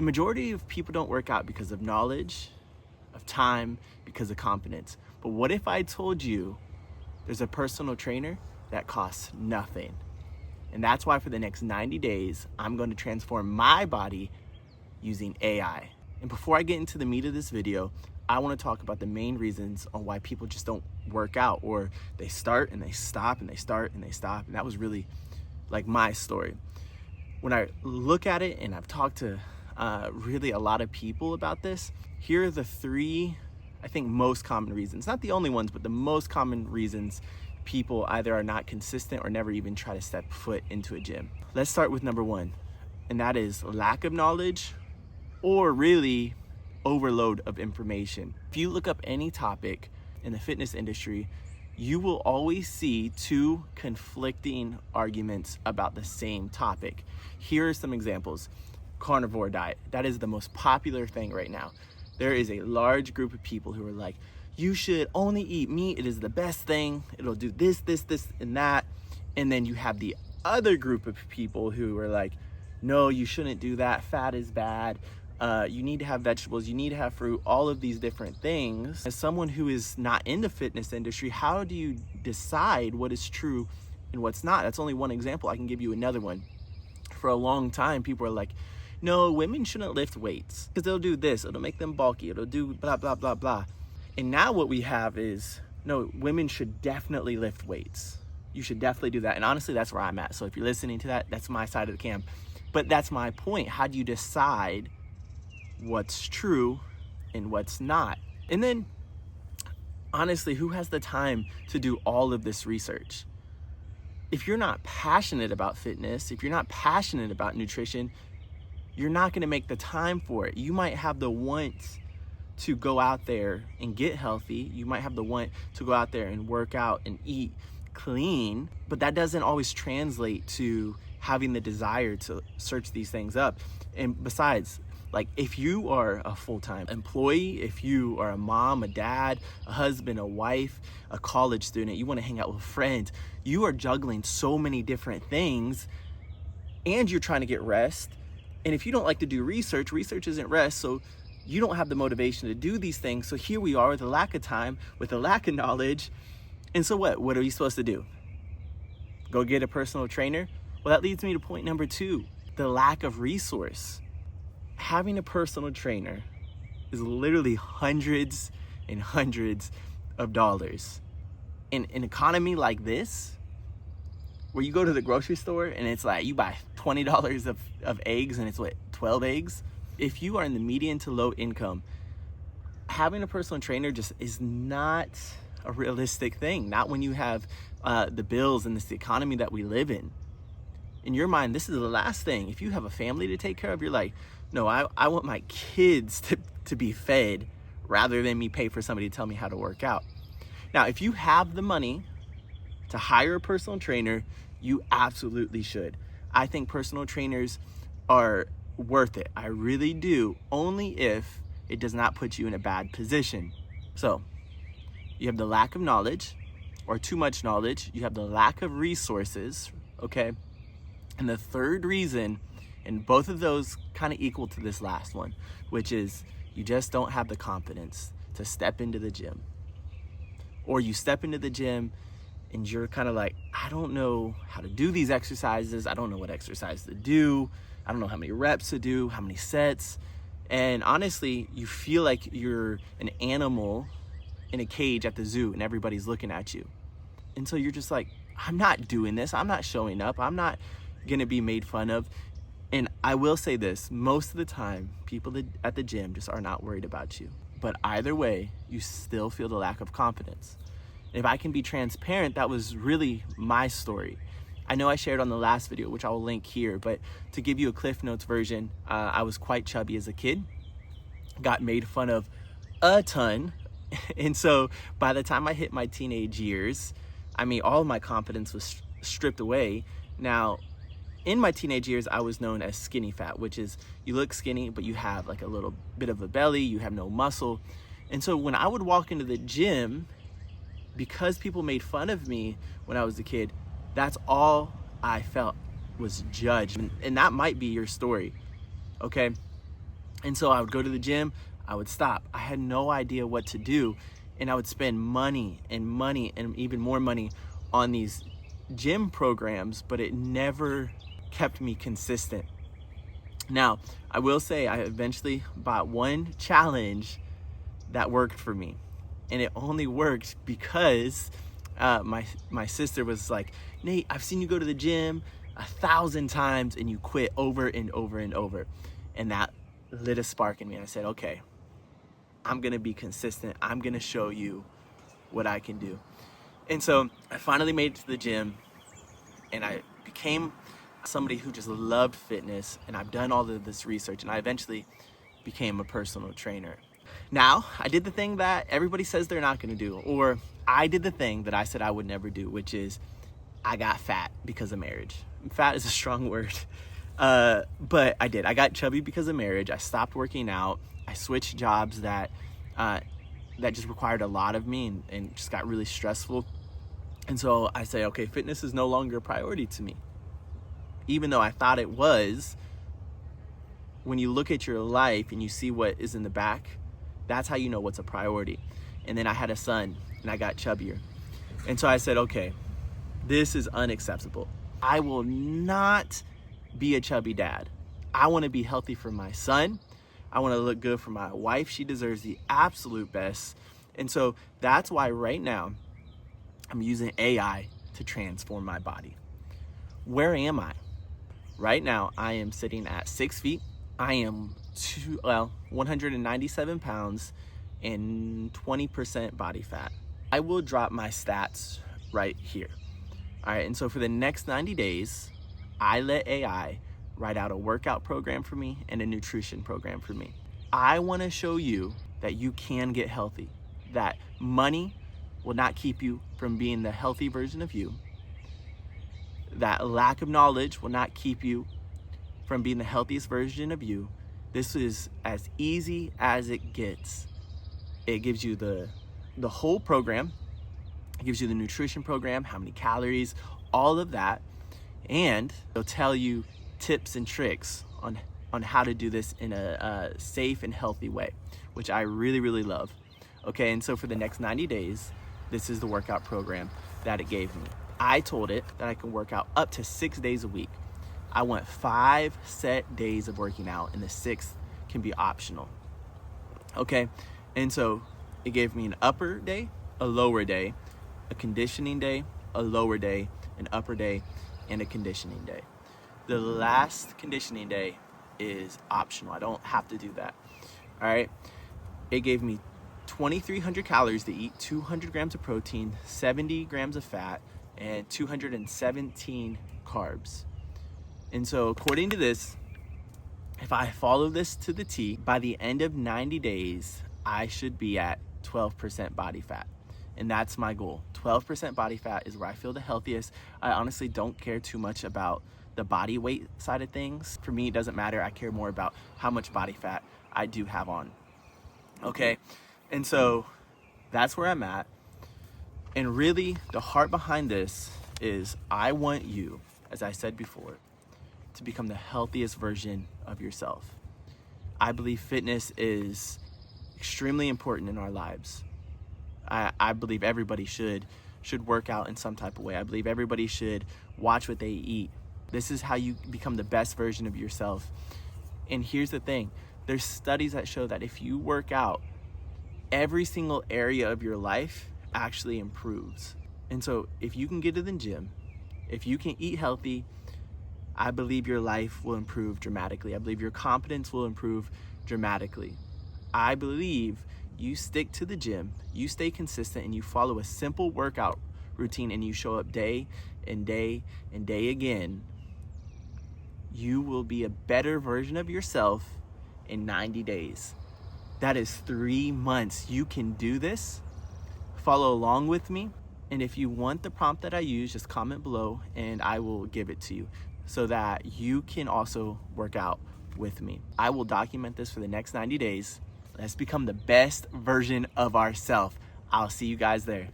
The majority of people don't work out because of knowledge, of time, because of confidence. But what if I told you there's a personal trainer that costs nothing? And that's why for the next 90 days, I'm going to transform my body using AI. And before I get into the meat of this video, I want to talk about the main reasons on why people just don't work out, or they start and they stop and they start and they stop. And that was really like my story. When I look at it, and I've talked to really a lot of people about this, here are the three, I think, most common reasons. Not the only ones, but the most common reasons people either are not consistent or never even try to step foot into a gym. Let's start with number one, and that is lack of knowledge, or really overload of information. If you look up any topic in the fitness industry, you will always see two conflicting arguments about the same topic. Here are some examples. Carnivore diet, that is the most popular thing right now. There is a large group of people who are like, you should only eat meat, it is the best thing, it'll do this, and that. And then you have the other group of people who are like, no, you shouldn't do that, fat is bad, you need to have vegetables, you need to have fruit, all of these different things. As someone who is not in the fitness industry, how do you decide what is true and what's not? That's only one example. I can give you another one. For a long time, people are like, no, women shouldn't lift weights because they'll do this, it'll make them bulky, it'll do blah, blah, blah, blah. And now what we have is, no, women should definitely lift weights. You should definitely do that. And honestly, that's where I'm at. So if you're listening to that, that's my side of the camp. But that's my point. How do you decide what's true and what's not? And then, honestly, who has the time to do all of this research? If you're not passionate about fitness, if you're not passionate about nutrition, you're not going to make the time for it. You might have the want to go out there and get healthy. You might have the want to go out there and work out and eat clean, but that doesn't always translate to having the desire to search these things up. And besides, like, if you are a full-time employee, if you are a mom, a dad, a husband, a wife, a college student, you want to hang out with friends, you are juggling so many different things, and you're trying to get rest. And if you don't like to do research, research isn't rest, so you don't have the motivation to do these things. So here we are with a lack of time, with a lack of knowledge. And so what are you supposed to do? Go get a personal trainer? Well, that leads me to point number two, the lack of resource. Having a personal trainer is literally hundreds and hundreds of dollars. In an economy like this, where you go to the grocery store and it's like you buy $20 of eggs and it's what, 12 eggs? If you are in the median to low income, having a personal trainer just is not a realistic thing. Not when you have the bills and this economy that we live in. In your mind, this is the last thing. If you have a family to take care of, you're like, no, I want my kids to be fed rather than me pay for somebody to tell me how to work out. Now, if you have the money to hire a personal trainer, you absolutely should. I think personal trainers are worth it. I really do, only if it does not put you in a bad position. So you have the lack of knowledge or too much knowledge. You have the lack of resources, okay? And the third reason, and both of those kind of equal to this last one, which is you just don't have the confidence to step into the gym. Or you step into the gym and you're kind of like, I don't know how to do these exercises. I don't know what exercise to do. I don't know how many reps to do, how many sets. And honestly, you feel like you're an animal in a cage at the zoo and everybody's looking at you. And so you're just like, I'm not doing this. I'm not showing up. I'm not going to be made fun of. And I will say this, most of the time, people at the gym just are not worried about you. But either way, you still feel the lack of confidence. If I can be transparent, that was really my story. I know I shared on the last video, which I will link here, but to give you a Cliff Notes version, I was quite chubby as a kid, got made fun of a ton. And so by the time I hit my teenage years, I mean, all of my confidence was stripped away. Now, in my teenage years, I was known as skinny fat, which is you look skinny, but you have like a little bit of a belly, you have no muscle. And so when I would walk into the gym, because people made fun of me when I was a kid, that's all I felt was judged. And that might be your story, okay? And so I would go to the gym, I would stop. I had no idea what to do. And I would spend money and even more money on these gym programs, but it never kept me consistent. Now, I will say I eventually bought one challenge that worked for me. And it only worked because my sister was like, Nate, I've seen you go to the gym 1,000 times and you quit over and over and over. And that lit a spark in me. And I said, okay, I'm gonna be consistent. I'm gonna show you what I can do. And so I finally made it to the gym, and I became somebody who just loved fitness, and I've done all of this research, and I eventually became a personal trainer. Now, I did the thing that everybody says they're not gonna do, or I did the thing that I said I would never do, which is I got fat because of marriage. Fat is a strong word, but I did. I got chubby because of marriage. I stopped working out. I switched jobs that just required a lot of me and just got really stressful. And so I say, okay, fitness is no longer a priority to me. Even though I thought it was, when you look at your life and you see what is in the back, that's how you know what's a priority. And then I had a son and I got chubbier. And so I said, okay, this is unacceptable. I will not be a chubby dad. I want to be healthy for my son. I want to look good for my wife. She deserves the absolute best. And so that's why right now I'm using AI to transform my body. Where am I? Right now, I am sitting at 6 feet. I am 197 pounds and 20% body fat. I will drop my stats right here. All right, and so for the next 90 days, I let AI write out a workout program for me and a nutrition program for me. I want to show you that you can get healthy, that money will not keep you from being the healthy version of you, that lack of knowledge will not keep you from being the healthiest version of you. This is as easy as it gets. It gives you the whole program. It gives you the nutrition program, how many calories, all of that. And it'll tell you tips and tricks on how to do this in a safe and healthy way, which I really, really love. Okay, and so for the next 90 days, this is the workout program that it gave me. I told it that I can work out up to 6 days a week. I want 5 set days of working out, and the 6th can be optional. Okay, and so it gave me an upper day, a lower day, a conditioning day, a lower day, an upper day, and a conditioning day. The last conditioning day is optional. I don't have to do that. All right, it gave me 2,300 calories to eat, 200 grams of protein, 70 grams of fat, and 217 carbs. And so according to this, if I follow this to the T, by the end of 90 days, I should be at 12% body fat. And that's my goal. 12% body fat is where I feel the healthiest. I honestly don't care too much about the body weight side of things. For me, it doesn't matter. I care more about how much body fat I do have on. Okay? And so that's where I'm at. And really, the heart behind this is I want you, as I said before, to become the healthiest version of yourself. I believe fitness is extremely important in our lives. I believe everybody should work out in some type of way. I believe everybody should watch what they eat. This is how you become the best version of yourself. And here's the thing. There's studies that show that if you work out, every single area of your life actually improves. And so if you can get to the gym, if you can eat healthy, I believe your life will improve dramatically. I believe your confidence will improve dramatically. I believe you stick to the gym, you stay consistent, and you follow a simple workout routine, and you show up day and day and day again, you will be a better version of yourself in 90 days. That is 3 months. You can do this. Follow along with me. And if you want the prompt that I use, just comment below and I will give it to you so that you can also work out with me. I will document this for the next 90 days. Let's become the best version of ourselves. I'll see you guys there.